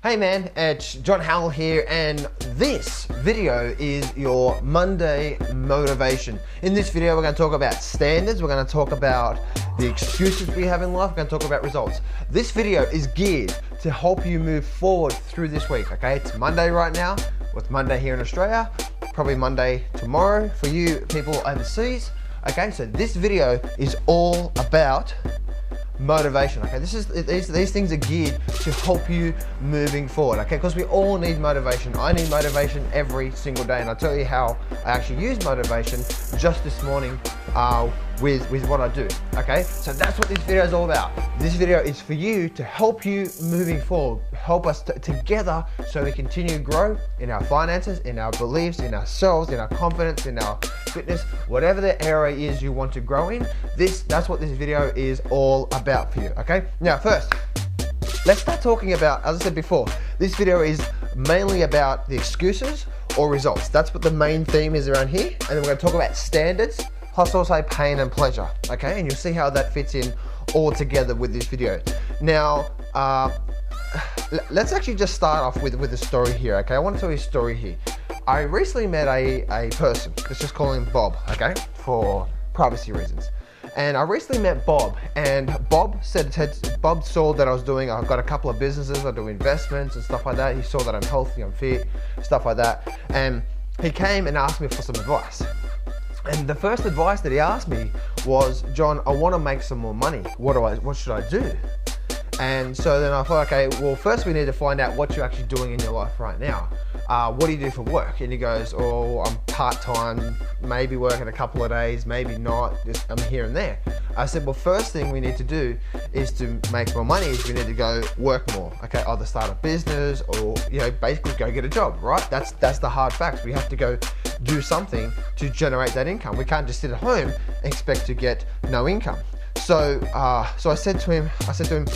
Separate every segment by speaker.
Speaker 1: Hey man, it's John Howell here, and this video is your Monday motivation. In this video, we're going to talk about standards, we're going to talk about the excuses we have in life, we're going to talk about results. This video is geared to help you move forward through this week, okay? It's Monday right now, with Monday here in Australia, probably Monday tomorrow for you people overseas, okay? So this video is all about motivation, okay? These things are geared to help you moving forward, okay? Because we all need motivation. I need motivation every single day, and I'll tell you how I actually use motivation just this morning with what I do, okay? So that's what this video is all about. This video is for you to help you moving forward, help us together so we continue to grow in our finances, in our beliefs, in ourselves, in our confidence, in our fitness, whatever the area is you want to grow in. That's what this video is all about for you, okay? Now first, let's start talking about, as I said before, this video is mainly about the excuses or results. That's what the main theme is around here. And then we're going to talk about standards, plus also pain and pleasure, okay? And you'll see how that fits in all together with this video. Now, let's actually just start off with a story here, okay? I want to tell you a story here. I recently met a person, let's just call him Bob, okay? For privacy reasons. And I recently met Bob, and Bob saw that I've got a couple of businesses, I do investments and stuff like that. He saw that I'm healthy, I'm fit, stuff like that. And he came and asked me for some advice. And the first advice that he asked me was, John, I want to make some more money. What should I do? And so then I thought, okay, well, first we need to find out what you're actually doing in your life right now. What do you do for work? And he goes, oh, I'm part-time, maybe working a couple of days, maybe not, just I'm here and there. I said, well, first thing we need to do is to make more money is we need to go work more, okay? Either start a business or, basically go get a job, right? That's the hard facts. We have to go do something to generate that income. We can't just sit at home and expect to get no income. So I said to him,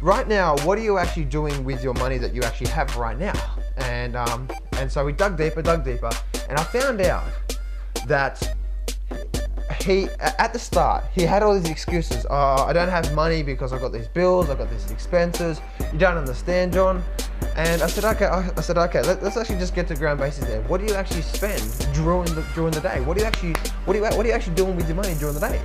Speaker 1: right now, what are you actually doing with your money that you actually have right now? And so we dug deeper, and I found out that at the start, he had all these excuses. I don't have money because I've got these bills, I've got these expenses. You don't understand, John. And I said, okay, let's actually just get to ground basics there. What do you actually spend during the day? What are you actually doing with your money during the day?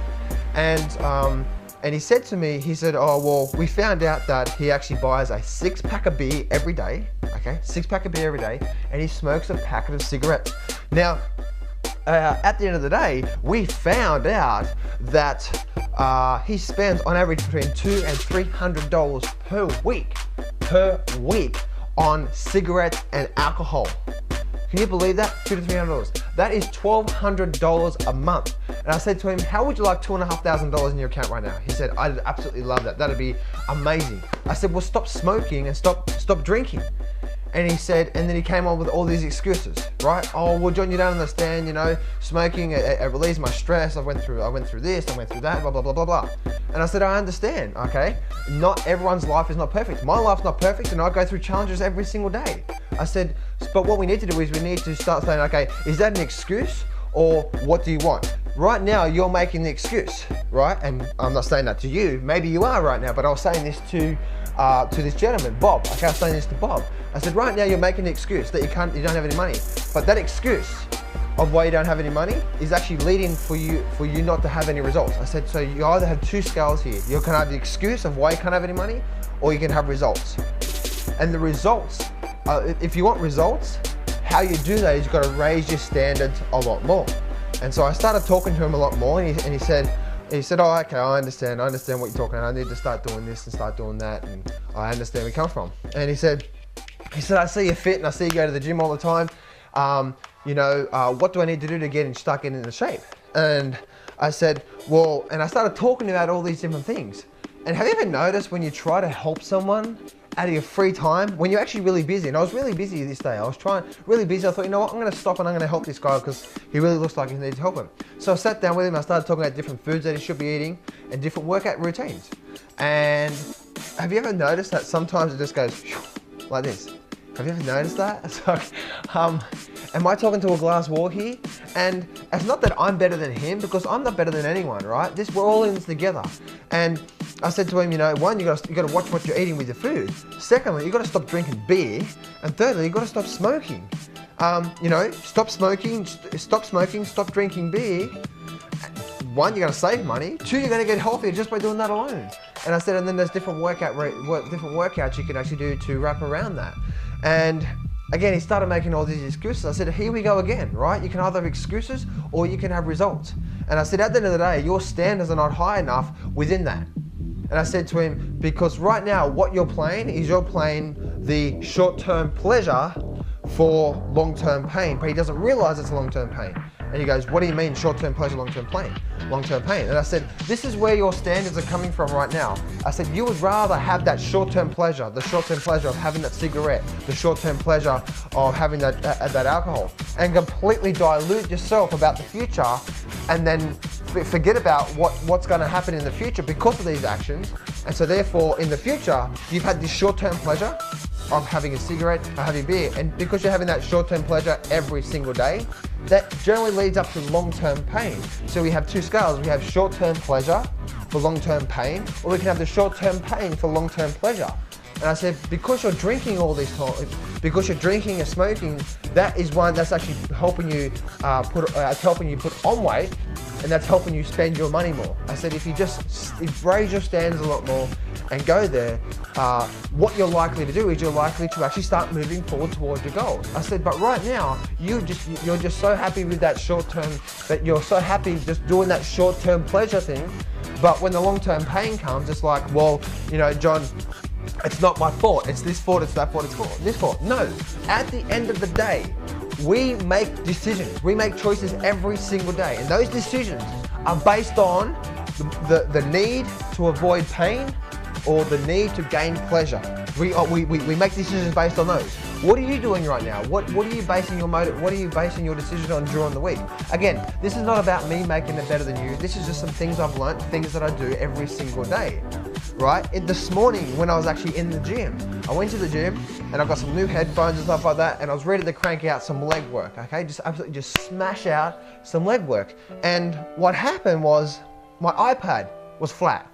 Speaker 1: And he said to me, oh, well, we found out that he actually buys a 6-pack of beer every day, okay? 6-pack of beer every day, and he smokes a packet of cigarettes. Now, at the end of the day, we found out that he spends on average between $200 and $300 per week on cigarettes and alcohol. Can you believe that? $200 to $300. That is $1,200 a month. And I said to him, how would you like $2,500 in your account right now? He said, I'd absolutely love that. That'd be amazing. I said, well, stop smoking and stop drinking. And he said, and then he came on with all these excuses, right? Oh, well, John, you don't understand, smoking, it relieves my stress. I went through this, I went through that, blah, blah, blah, blah, blah. And I said, I understand, okay? Not everyone's life is not perfect. My life's not perfect, and I go through challenges every single day. I said, but what we need to do is we need to start saying, okay, is that an excuse, or what do you want? Right now, you're making the excuse, right? And I'm not saying that to you. Maybe you are right now, but I was saying this to this gentleman, Bob. Okay, I was saying this to Bob. I said, right now you're making the excuse that you don't have any money. But that excuse of why you don't have any money is actually leading for you not to have any results. I said, so you either have two scales here. You can have the excuse of why you can't have any money, or you can have results. And the results, if you want results, how you do that is you've got to raise your standards a lot more. And so I started talking to him a lot more, and he said, oh, okay, I understand what you're talking about. I need to start doing this and start doing that, and I understand where you come from. And he said, I see you fit and I see you go to the gym all the time. What do I need to do to start getting into shape? And I said, well, and I started talking about all these different things. And have you ever noticed when you try to help someone out of your free time, when you're actually really busy? And I was really busy this day. I was really busy. I thought, you know what, I'm going to stop and I'm going to help this guy because he really looks like he needs help him. So I sat down with him and I started talking about different foods that he should be eating and different workout routines. And have you ever noticed that sometimes it just goes like this? Have you ever noticed that? So, Am I talking to a glass wall here? And it's not that I'm better than him, because I'm not better than anyone, right? We're all in this together. And I said to him, you know, one, you got to watch what you're eating with your food. Secondly, you got to stop drinking beer. And thirdly, you got to stop smoking. You know, stop smoking, stop drinking beer. One, you're going to save money. Two, you're going to get healthier just by doing that alone. And I said, and then there's different workouts you can actually do to wrap around that. And again, he started making all these excuses. I said, here we go again, right? You can either have excuses or you can have results. And I said, at the end of the day, your standards are not high enough within that. And I said to him, because right now what you're playing is you're playing the short-term pleasure for long-term pain, but he doesn't realize it's long-term pain. And he goes, what do you mean short-term pleasure, long-term pain? Long-term pain. And I said, this is where your standards are coming from right now. I said, you would rather have that short-term pleasure, the short-term pleasure of having that cigarette, the short-term pleasure of having that alcohol, and completely dilute yourself about the future, and then forget about what's going to happen in the future because of these actions. And so therefore, in the future, you've had this short-term pleasure of having a cigarette or having beer, and because you're having that short-term pleasure every single day, that generally leads up to long-term pain. So we have two scales. We have short-term pleasure for long-term pain, or we can have the short-term pain for long-term pleasure. And I said, because you're drinking all these times, because you're drinking and smoking, that is one that's actually helping you put on weight, and that's helping you spend your money more. I said, if you raise your standards a lot more and go there, what you're likely to do is you're likely to actually start moving forward towards your goals. I said, but right now, you're just so happy with that short term, that you're so happy just doing that short term pleasure thing. But when the long term pain comes, it's like, well, you know, John, it's not my fault. It's this fault, it's that fault, it's this fault. No, at the end of the day, we make decisions. We make choices every single day. And those decisions are based on the need to avoid pain or the need to gain pleasure. We make decisions based on those. What are you doing right now? What are you basing your decision on during the week? Again, this is not about me making it better than you. This is just some things I've learned, things that I do every single day, right? This morning when I was actually in the gym, I went to the gym and I got some new headphones and stuff like that, and I was ready to crank out some leg work, okay? Just absolutely just smash out some leg work. And what happened was my iPad was flat.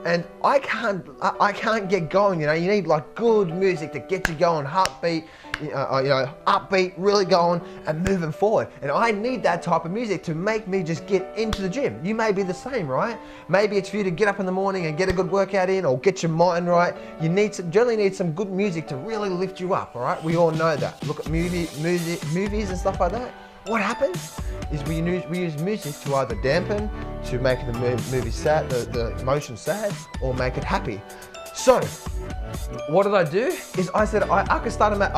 Speaker 1: And I can't get going, you know. You need like good music to get you going, heartbeat, you know, upbeat, really going and moving forward. And I need that type of music to make me just get into the gym. You may be the same, right? Maybe it's for you to get up in the morning and get a good workout in, or get your mind right. You generally need some good music to really lift you up, all right? We all know that. Look at movies and stuff like that. What happens is we use music to either dampen, to make the movie sad, the emotion sad, or make it happy. So, what did I do? Is I said I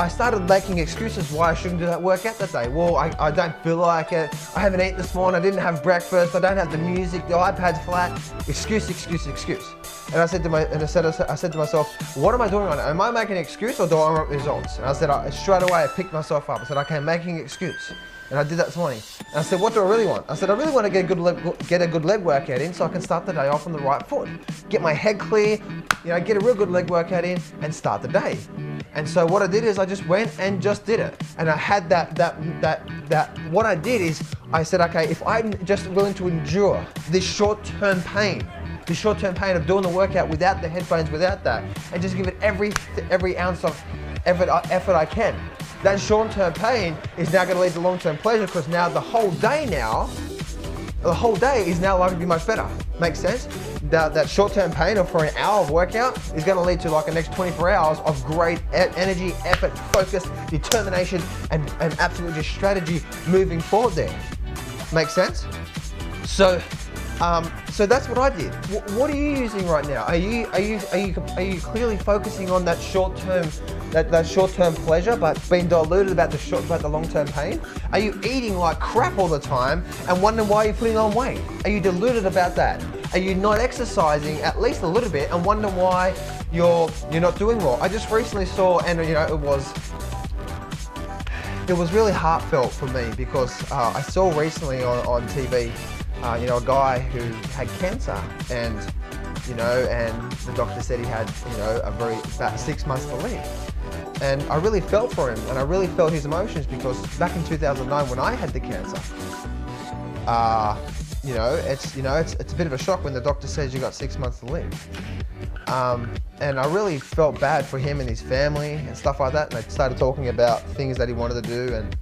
Speaker 1: started making excuses why I shouldn't do that workout that day. Well, I don't feel like it. I haven't eaten this morning. I didn't have breakfast. I don't have the music. The iPad's flat. Excuse. And I said to myself, what am I doing on it? Am I making an excuse, or do I want results? And I said, straight away I picked myself up. I said, okay, I'm making an excuse. And I did that this morning. And I said, what do I really want? I said, I really want to get a good leg workout in so I can start the day off on the right foot. Get my head clear, you know, get a real good leg workout in and start the day. And so what I did is I just went and just did it. And I had what I did is I said, okay, if I'm just willing to endure this short-term pain of doing the workout without the headphones, without that, and just give it every ounce of effort I can, that short-term pain is now going to lead to long-term pleasure, because now the whole day is now likely to be much better. Makes sense? That short-term pain for an hour of workout is going to lead to like the next 24 hours of great energy, effort, focus, determination, and absolutely just strategy moving forward there. Makes sense? So that's what I did. What are you using right now? Are you clearly focusing on that short-term pleasure, but being diluted about the long-term pain? Are you eating like crap all the time and wondering why you're putting on weight? Are you deluded about that? Are you not exercising at least a little bit and wondering why you're not doing well? I just recently saw, and you know, it was really heartfelt for me, because I saw recently on TV, you know, a guy who had cancer, and you know, and the doctor said he had, you know, about 6 months to live. And I really felt for him, and I really felt his emotions, because back in 2009 when I had the cancer, it's a bit of a shock when the doctor says you got 6 months to live. And I really felt bad for him and his family and stuff like that. And I started talking about things that he wanted to do and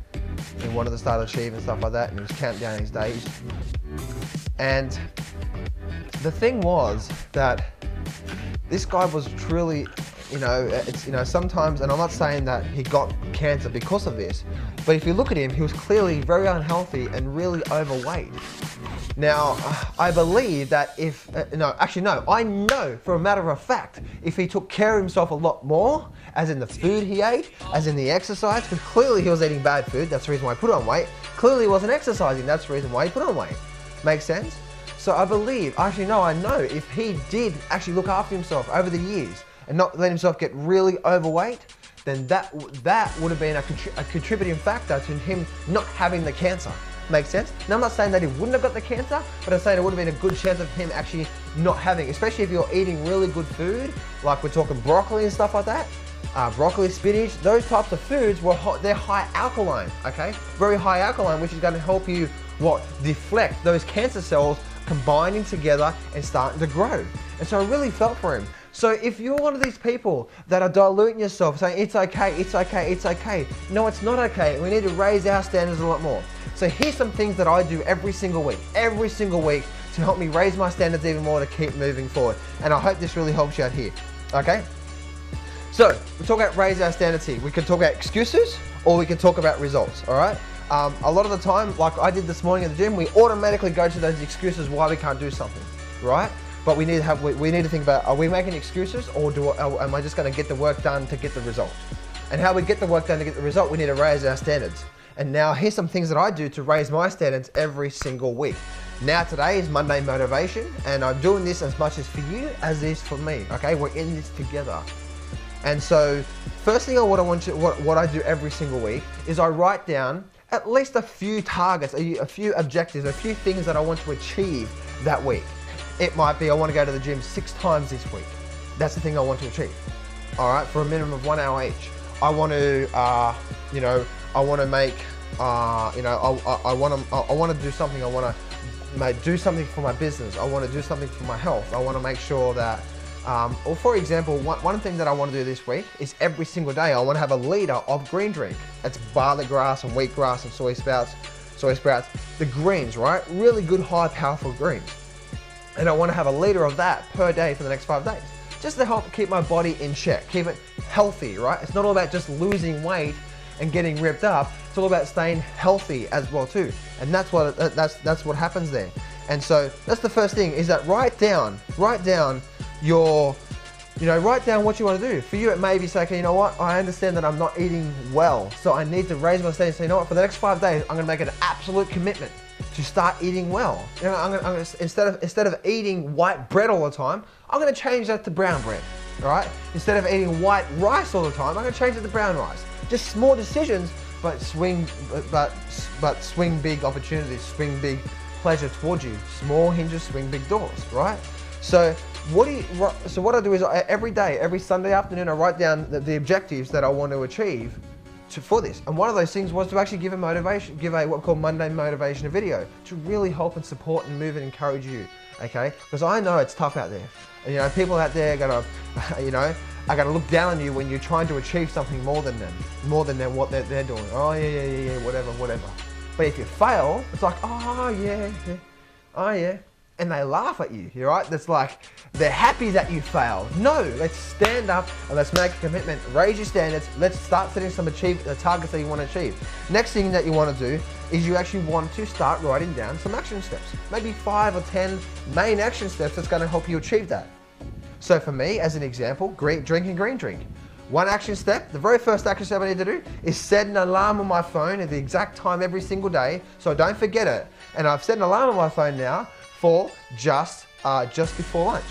Speaker 1: he wanted to start achieving stuff like that. And he was counting down his days. And the thing was that this guy was truly, sometimes, and I'm not saying that he got cancer because of this, but if you look at him, he was clearly very unhealthy and really overweight. Now, I believe that I know for a matter of fact, if he took care of himself a lot more, as in the food he ate, as in the exercise, because clearly he was eating bad food, that's the reason why he put on weight. Clearly he wasn't exercising, that's the reason why he put on weight. Makes sense? So I know if he did actually look after himself over the years and not let himself get really overweight, then that would have been a contributing factor to him not having the cancer. Makes sense? Now I'm not saying that he wouldn't have got the cancer, but I'm saying it would have been a good chance of him actually not having, especially if you're eating really good food, like we're talking broccoli and stuff like that. Broccoli, spinach, those types of foods, they're high alkaline, okay? Very high alkaline, which is going to help you, deflect those cancer cells combining together and starting to grow. And so I really felt for him. So if you're one of these people that are diluting yourself, saying it's okay, it's okay, it's okay. No, it's not okay. We need to raise our standards a lot more. So here's some things that I do every single week to help me raise my standards even more to keep moving forward. And I hope this really helps you out here, okay? So we talk about raise our standards here. We can talk about excuses or we can talk about results, all right? A lot of the time, like I did this morning at the gym, we automatically go to those excuses why we can't do something, right? But we need to think about, are we making excuses, or am I just going to get the work done to get the result? And how we get the work done to get the result, we need to raise our standards. And now here's some things that I do to raise my standards every single week. Now today is Monday Motivation, and I'm doing this as much as for you as it is for me, okay? We're in this together. And so first thing what I do every single week is I write down at least a few targets, a few objectives, a few things that I want to achieve that week. It might be I want to go to the gym 6 times this week. That's the thing I want to achieve. All right, for a minimum of 1 hour each. I want to, I want to make, I want to do something. I want to do something for my business. I want to do something for my health. I want to make sure that, or for example, one thing that I want to do this week is every single day I want to have a liter of green drink. That's barley grass and wheatgrass and soy sprouts, the greens, right? Really good, high, powerful greens. And I want to have a liter of that per day for the next 5 days, just to help keep my body in check, keep it healthy, right? It's not all about just losing weight and getting ripped up. It's all about staying healthy as well too. And that's what happens there. And so that's the first thing, is that write down your, write down what you want to do. For you, it may be say, okay, you know what? I understand that I'm not eating well, so I need to raise my standards. So you know what? For the next 5 days, I'm going to make an absolute commitment to start eating well. I'm gonna, instead of eating white bread all the time, I'm going to change that to brown bread. All right? Instead of eating white rice all the time, I'm going to change it to brown rice. Just small decisions, but swing big opportunities, swing big pleasure towards you. Small hinges swing big doors, right? So what I do is every day, every Sunday afternoon, I write down the objectives that I want to achieve for this. And one of those things was to actually give a what we call Monday Motivation video to really help and support and move and encourage you, okay? Because I know it's tough out there. And, people out there are gonna look down on you when you're trying to achieve something more than them, what they're doing. Oh yeah, whatever. But if you fail, it's like, oh yeah. And they laugh at you, right? That's like, they're happy that you failed. No, let's stand up and let's make a commitment, raise your standards, let's start setting some targets that you want to achieve. Next thing that you want to do is you actually want to start writing down some action steps. Maybe 5 or 10 main action steps that's going to help you achieve that. So for me, as an example, drinking green drink. One action step, the very first action step I need to do is set an alarm on my phone at the exact time every single day so I don't forget it. And I've set an alarm on my phone now for just before lunch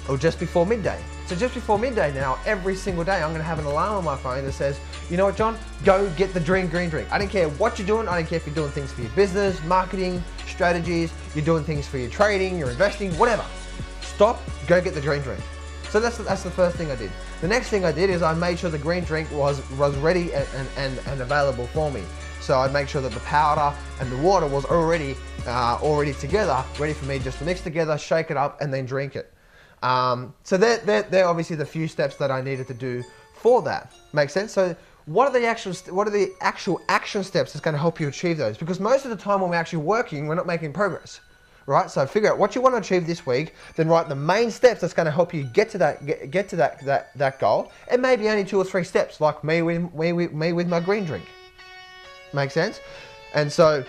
Speaker 1: or just before midday. So just before midday now, every single day, I'm gonna have an alarm on my phone that says, you know what, John, go get the green drink. I don't care what you're doing. I don't care if you're doing things for your business, marketing, strategies, you're doing things for your trading, you're investing, whatever. stop, go get the green drink. So that's the first thing I did. The next thing I did is I made sure the green drink was ready and available for me. So I'd make sure that the powder and the water was already together, ready for me just to mix together, shake it up, and then drink it. So they're obviously the few steps that I needed to do for that. Make sense? So what are the actual action steps that's going to help you achieve those? Because most of the time when we're actually working, we're not making progress. Right, so figure out what you want to achieve this week, then write the main steps that's going to help you get to that goal. It may be only 2 or 3 steps, like me with my green drink. Make sense? And so,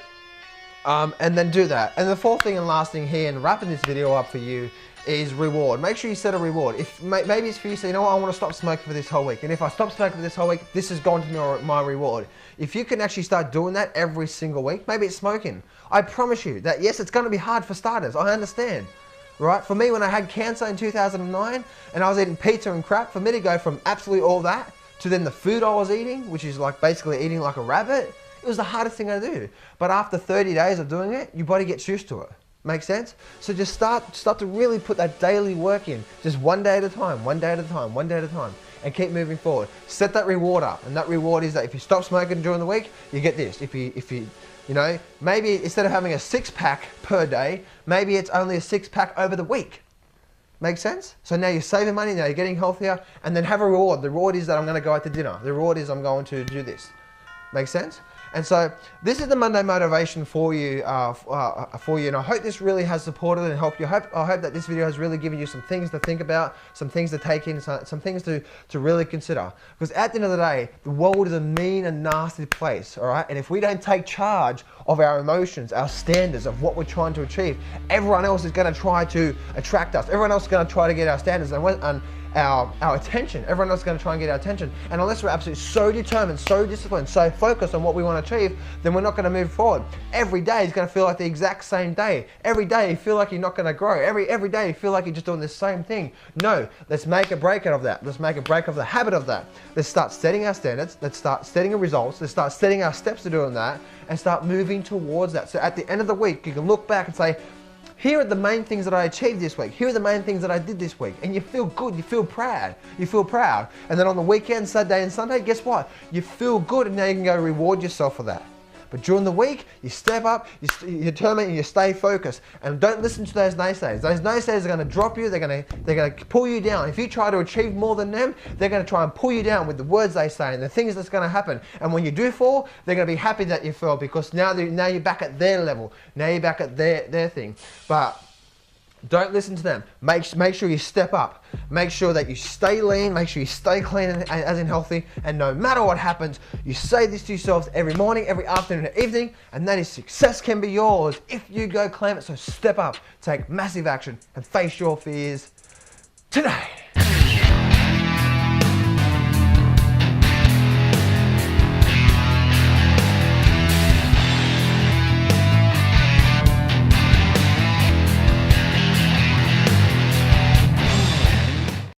Speaker 1: and then do that. And the fourth thing and last thing here, and wrapping this video up for you, is reward. Make sure you set a reward. If maybe it's for you, say, you know what, I want to stop smoking for this whole week. And if I stop smoking for this whole week, this is going to be my reward. If you can actually start doing that every single week, maybe it's smoking. I promise you that, yes, it's going to be hard for starters. I understand. Right? For me, when I had cancer in 2009 and I was eating pizza and crap, for me to go from absolutely all that to then the food I was eating, which is like basically eating like a rabbit, it was the hardest thing I do. But after 30 days of doing it, your body gets used to it. Make sense? So just start to really put that daily work in. Just one day at a time, one day at a time, one day at a time, and keep moving forward. Set that reward up, and that reward is that if you stop smoking during the week, you get this. If you know, maybe instead of having a 6-pack per day, maybe it's only a 6-pack over the week. Make sense? So now you're saving money, now you're getting healthier, and then have a reward. The reward is that I'm going to go out to dinner. The reward is I'm going to do this. Make sense? And so this is the Monday motivation for you, and I hope this really has supported and helped you. I hope that this video has really given you some things to think about, some things to take in, some things to really consider. Because at the end of the day, the world is a mean and nasty place, all right? And if we don't take charge of our emotions, our standards of what we're trying to achieve, everyone else is going to try to attract us. Everyone else is going to try to get our standards and our attention. Everyone else is going to try and get our attention. And unless we're absolutely so determined, so disciplined, so focused on what we want to achieve, then we're not going to move forward. Every day is going to feel like the exact same day. Every day you feel like you're not going to grow. Every day you feel like you're just doing the same thing. No, let's make a break out of that. Let's make a break of the habit of that. Let's start setting our standards. Let's start setting our results. Let's start setting our steps to doing that and start moving towards that. So at the end of the week, you can look back and say, here are the main things that I achieved this week. Here are the main things that I did this week. And you feel good, you feel proud. You feel proud. And then on the weekend, Saturday and Sunday, guess what? You feel good and now you can go reward yourself for that. But during the week, you step up, you determine, and you stay focused. And don't listen to those naysayers. Those naysayers are going to drop you. They're going to pull you down. If you try to achieve more than them, they're going to try and pull you down with the words they say and the things that's going to happen. And when you do fall, they're going to be happy that you fell because now you're back at their level. Now you're back at their thing. But don't listen to them. Make sure you step up. Make sure that you stay lean. Make sure you stay clean as in healthy. And no matter what happens, you say this to yourselves every morning, every afternoon, and evening. And that is success can be yours if you go claim it. So step up, take massive action, and face your fears today.